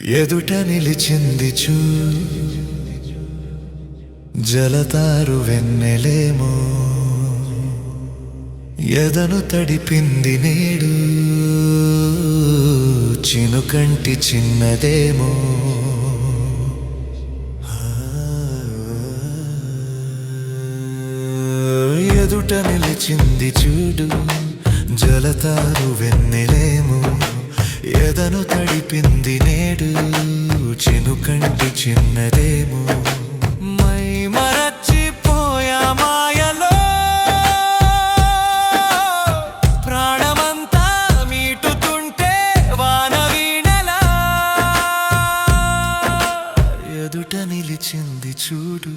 ఎదుట నిలిచింది చూ జలతారు వెన్నెలేమో ఎదను తడిపింది నేడు చినుకంటి చిన్నదేమో ఎదుట నిలిచింది చూడు జలతారు వెన్నెలేమో ఎదను తడిపింది నేడు చినుకంటి చిన్నదేమో మై మరచిపోయా మాయలో ప్రాణమంతా మీటుతుంటే వాన వీణలా ఎదుట నిలిచింది చూడు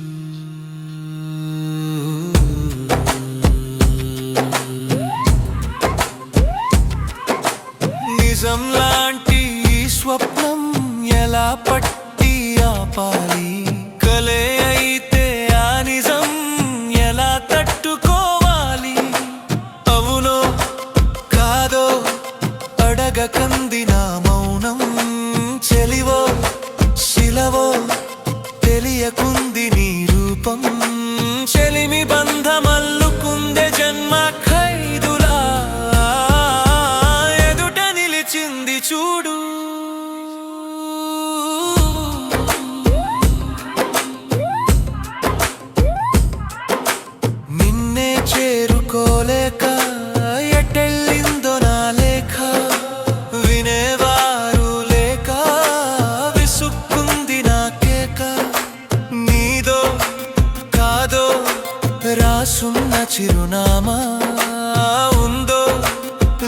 నిజం లాంటి ఈ స్వప్నం ఎలా పట్టి ఆపాలి కలే అయితే ఆ నిజం ఎలా తట్టుకోవాలి అవునో కాదో అడగకంది నా మౌనం చెలివో శిలవో తెలియకుంది నీ రూపం చెలిమి బంధమల్లుకుందే జన్మ ఖైదులా ఎదుట నిలిచింది చూడు నిన్నే చేరుకోలేక ఎటెళ్ళిందో నా లేఖ వినేవారు లేక విసుక్కుంది నా కేక నీదో కాదో రాసున్న చిరునామా ఉందో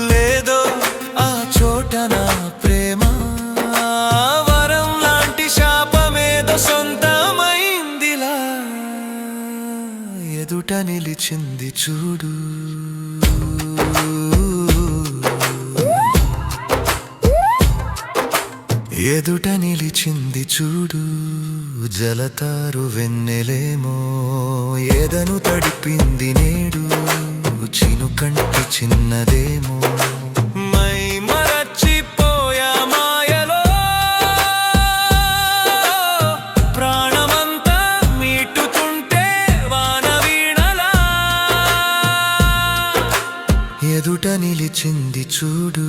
లేదో ఆ చోట నా ప్రేమ వరం లాంటి శాపమేదో సొంతమైందిలా ఎదుట నిలిచింది చూడు ఎదుట నిలిచింది చూడు జలతారు వెన్నెలేమో ఎదను తడిపింది నేడు చినుకంటి చిన్నదేమో మై మరచిపోయా మాయలో ప్రాణమంతా మీటుతుంటే వాన వీణలా ఎదుట నిలిచింది చూడు